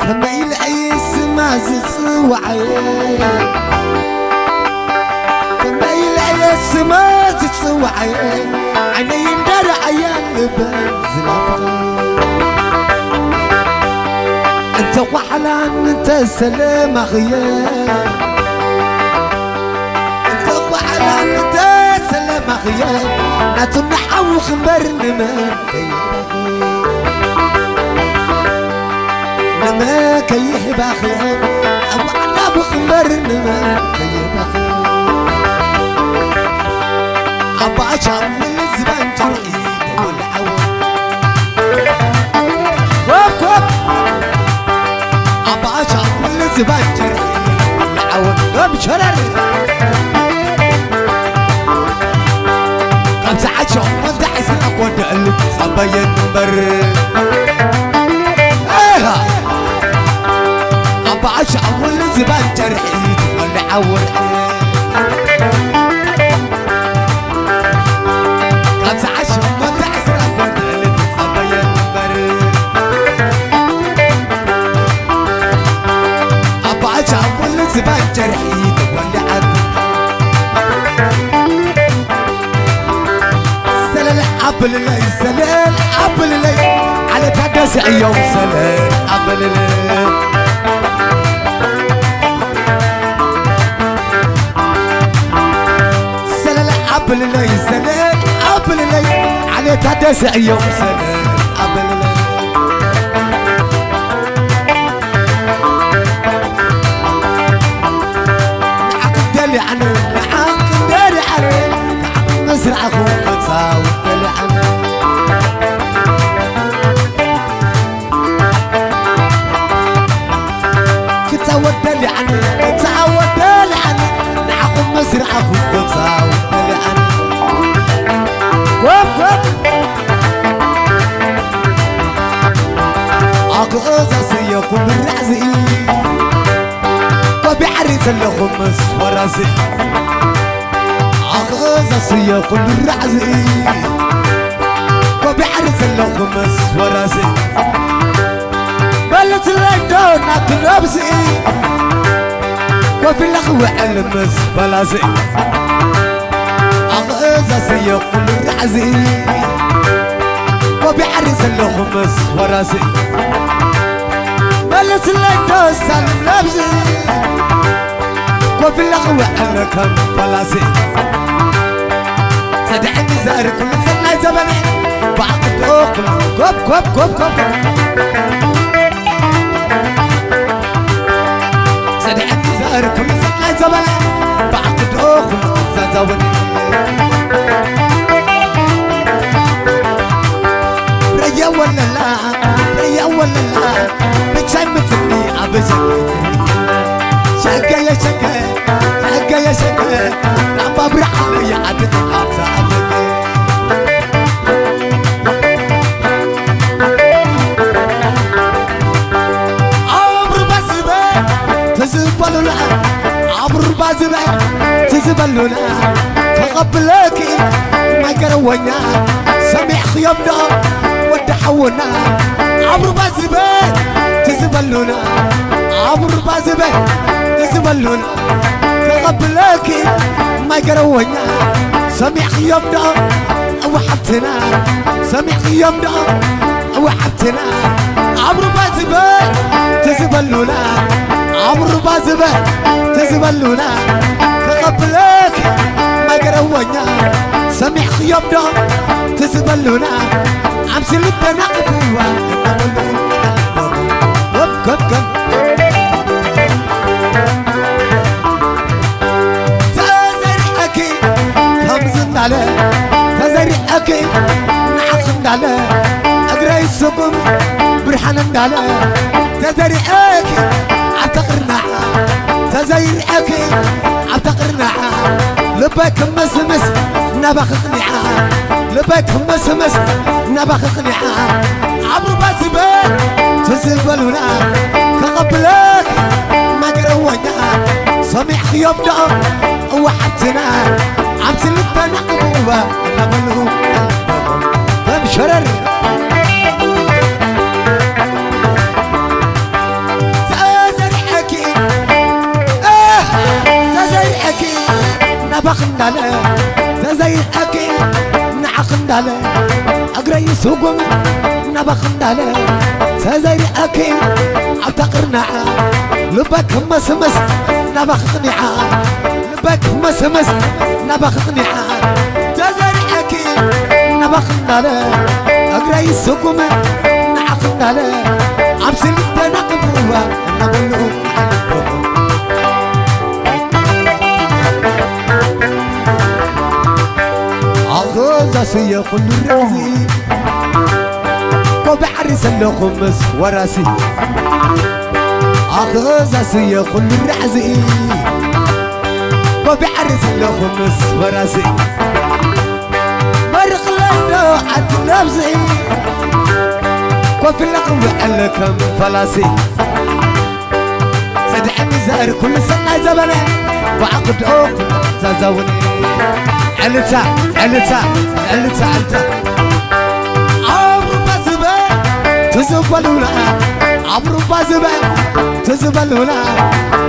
كما يلعيس ما زصوعي كما يلعيس ما زصوعي عيني يندر عيان بنزل انت وحلان انت سلام غياب انت وحلان انت سلام غياب ناتو نحو خبرني ما ما كيه باخيان او انا بخبرني ما كيه باخيان ابا اشعر من الزبان جرئي والعوام كوب كوب ابا اشعر من الزبان جرئي والعوام بشرر قام ساعات شوف وانت حسنك وانت قلب صبايا نمبر اشعر والزبان جرحي ولا عور قد عشر ما تعسرك ولا صبايا نمبر ابا اشعر والزبان جرحي ولا عور سلال عبل لي سلال عبل لي على تدسع يوم سلال عبل لي قبل لي سنين قبل لي على تدسع يوم سنين قبل لي معاك دلي عنه معاك دلي عنه معاك مزرعة اخوك تساوي دلي عنه كتساوي دلي عنه كتساوي دلي عنه معاك مزرعة اخوك تساوي أقوز أسيكم الرعزي وبعرس الخمس وراسي أقوز أسيكم الرعزي وبعرس الخمس وراسي بلت الليدون أتنبسي وفي الأخوة المس بلاسي سيقول الرعزي وبيحرس الخمس وراسي ملس الليدوس النبزي وفي الأخوة أنا كم بلاسي صدعني زار كل سنة زبني بعقد أقل كوب كوب كوب كوب صدعني زار كل سنة زبني بعقد أقل زبني ريا ولا لا ريا ولا لا بتشمتني ابزك شقا يا شقا شقا يا شقا عم ببرح لي عدت اعصابك عمر بزبه تزبلوا لا عمر بزبه تزبلوا لا تقبلك ما قرونا سمع خيامنا ودحونا عبر بازبه تزبلونا عبر بازبه تزبلونا تقبلك ما قرونا سمع خيامنا وحبتنا سمع خيامنا وحبتنا عبر بازبه تزبلونا عبر بازبه تزبلونا تقبلك ما قرونا سمع خيامنا تزبلونا عمسي لبنا قبوة كب كب تزري أكي كمزن عليه تزري أكي نعخن عليه أقرأي السقم برحان عليه تزري أكي عتقرنا تزري أكي عتقرنا لبك مسمس نبخني لبك مسمس نبخني عبر بازبه تزبلونا كقبلك ما قرونا سمع خيامنا وحبتنا عم تلبنا قبوة نبلو بمشرر خندالة أقرأ يسوقهم نبا خندالة تزيري أكي عبتقرنا لبك مسمس نبا خقنعا لبك مسمس نبا خقنعا تزيري أكي نبا خندالة أقرأ يسوقهم نبا خندالة عبسل تنقبوا نبلو زاسية كل الرأسي وبعرس اللخمس وراسي زاسية كل الرأسي وبعرس اللخمس وراسي مرق لنا عد نفسي وفي اللقم بحلكم فلاسي صدحني زهر كل سنة زبنة وعقد أوك زازوني علتا علتا علتا علتا عمرو بازبا تزبلونا عمرو بازبا تزبلونا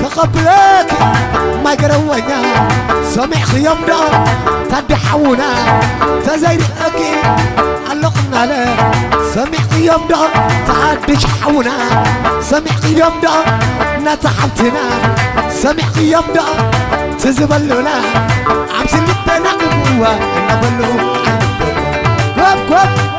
تقبلك ما يقرونا سمع خيام دا تدحونا تزير أكي علقنا له سمع خيام دا تدحونا سمع خيام دا نتحبتنا سمع خيام دا تزبلونا عمسي اللي تنقبوا نبلو كوب كوب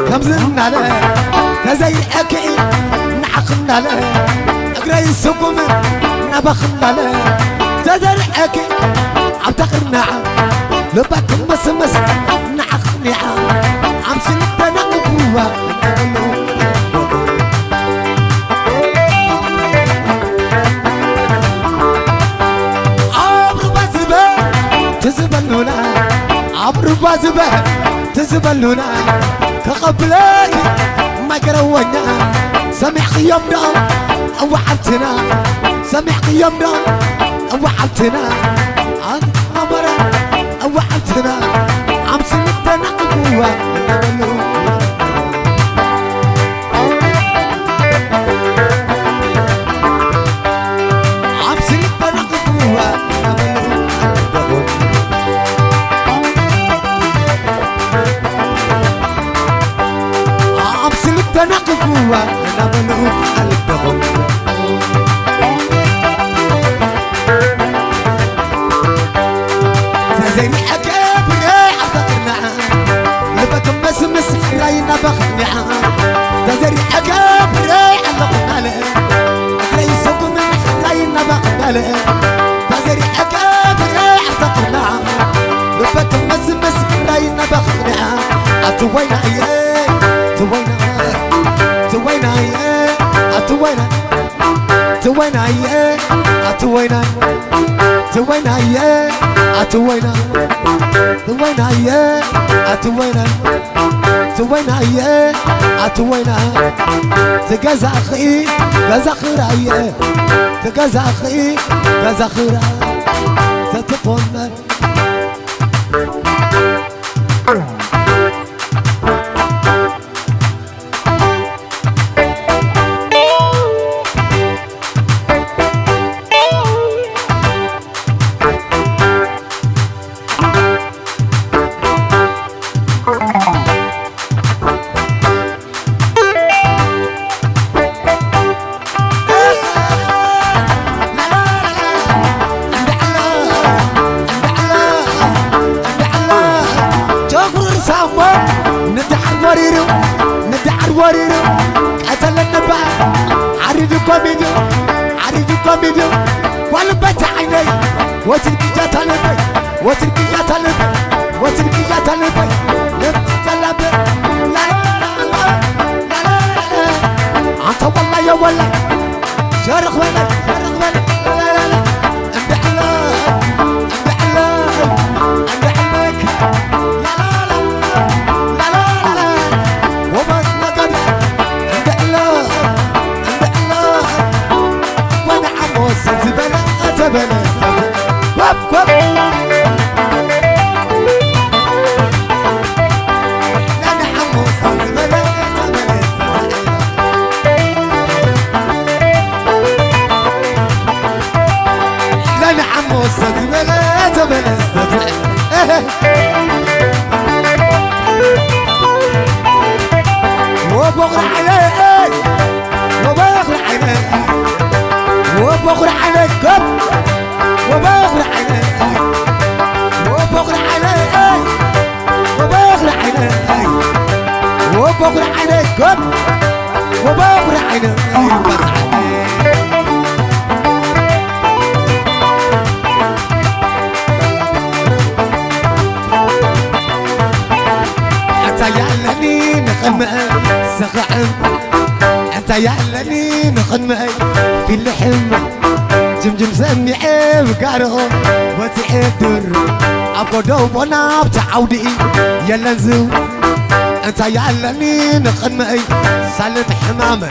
كمزنا له كزي أكي نعقنا له أقرأ السقم نبخنا له تزر أكي عبتقرنا لبك مسمس نعقنا عم سنتنا قبوة عمرو بازبا تزبلونا عمرو بازبا تزبلونا تقبلك ما قرونا سمع قيام دا وحبتنا سمع قيام دا وحبتنا عن عمرة وحبتنا عم سنتنا قبوة عم سنتنا قبوة تنقفوا نبلو قلبهم زين أكابر عبقنا لبك مسمس راينا بخنعا زين أكابر عبقنا له ريسكم راينا بخنعا له زين أكابر عبقنا لبك مسمس راينا بخنعا أتوينا إيه توينا توينا يا توينا توينا يا توينا توينا يا توينا توينا يا توينا توينا يا توينا تجازا أخي جازا خير تجازا أخي جازا خير تتقون وريرو قتل النبع عريد كوميديو عريد كوميديو والبت عيني وتركي جات البي وتركي جات البي وتركي جات البي نتطلب لا انت والله يا والله شارخ ولا شارخ ولا لا لا لا امدح الله امدح الله امدح لك وبغرى عليك وبغرى عليك وبغرى عليك وبغرى عليك وبغرى عليك وبغرى عليك وبغرى عليك وبغرى عليك يعلني نخدم سقعم انت يعلني نخدم في اللحم جمجم سمعي بقاره وتعدر ابدو بنا بتعودي يلا نزو انت يعلني نخدم سالت حمامه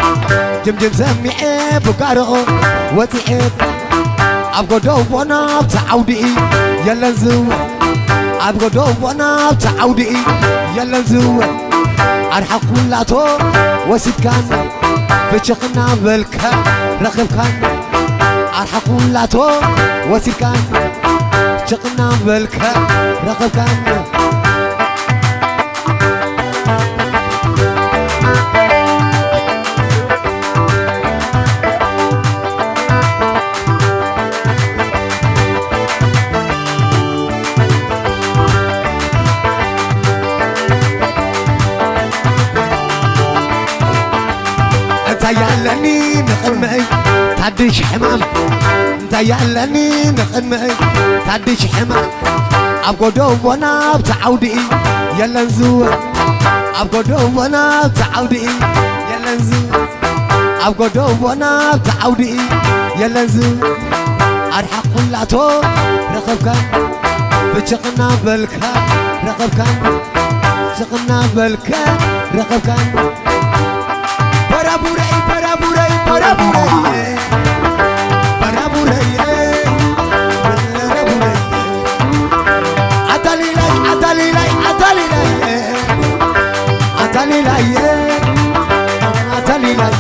جمجم سمعي بقاره وتعدر ابدو بنا بتعودي يلا نزو أبغى وانا تعودي يلا نزوق أرحق كلاتو وسيد كان بشقنا بالكا رخب كان أرحق كلاتو وسيد كان بشقنا بالكا رخب كان يعلني نخدمي تعديش حمام انت يعلني نخدمي تعديش حمام ابغى دوب وانا بتعودي يلا نزور ابغى دوب وانا بتعودي يلا نزور ابغى دوب وانا بتعودي يلا نزور ارحق كلاتو رقب كان بشقنا بالكا رقب كان شقنا بالكا رقب كان Paraburay, paraburay, paraburay, paraburay, paraburay. Atalilay, atalilay, atalilay, atalilay, atalilay.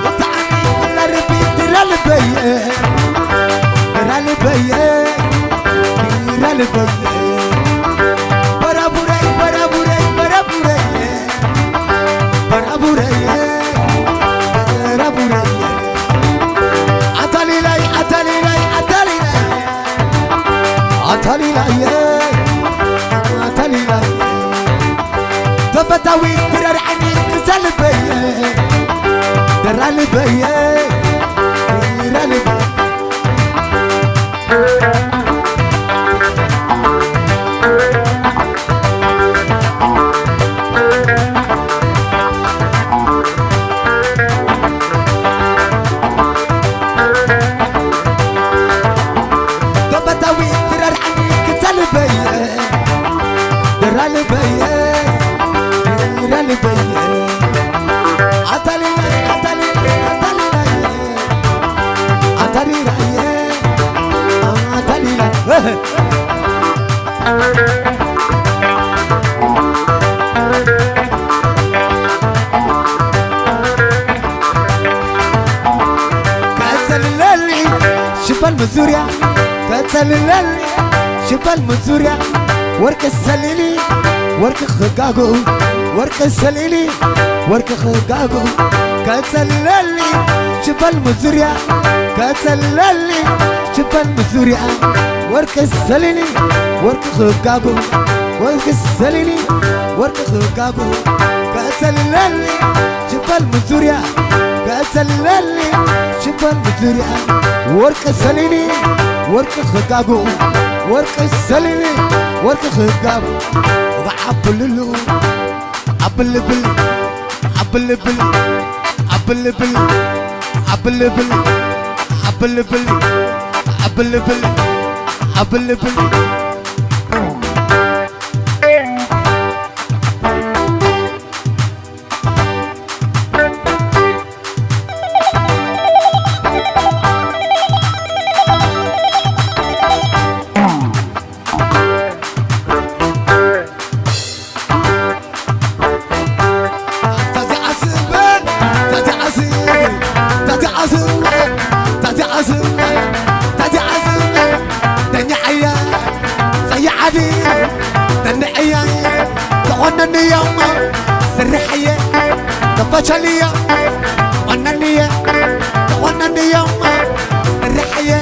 Utani kula repeat ralbay, ralbay, ralbay. Paraburay, paraburay, paraburay. تفتاوي درر عني كسل بيه درر بيه درر بيه تفتاوي درر عني كسل بيه درر بيه شوف المزوريا كتسللني شوف المزوريا ورك السليلي ورك خقاقو ورك السليلي ورك خقاقو كتسللني شوف المزوريا كتسللني شوف المزوريا ورك السليلي ورك خقاقو ورك السليلي ورك خقاقو كتسللني شوف المزوريا كتسللني شوف المزوريا ورك السليلي ورك خقاقو ورك السليلي ورك خقاقو وعبللو عبلبل عبلبل عبلبل عبلبل عبلبل عبلبل عبلبل تاتي عزم عنني يوم سرحية تفشلية عنني عنني يوم سرحية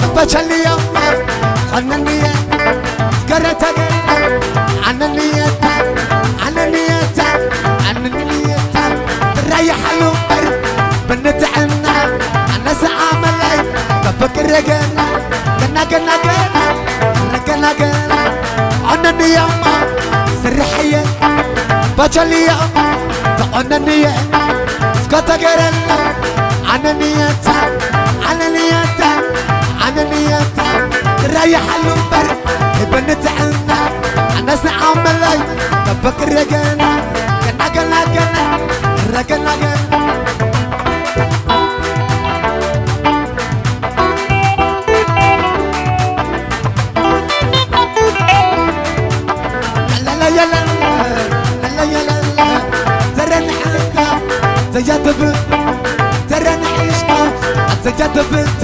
تفشلية عنني سكرتك عنني عنني عنني ريح الأمر بنت عنا أنا سعاملي بفكر رجلا رجلا عنني يوم سرحية بجلية عنني سكتك عنني عنني ريح الأمر بنت عنا أنا سعاملي بفكر رجلا رجلا زيادة بنت ترى نعيشها زيادة بنت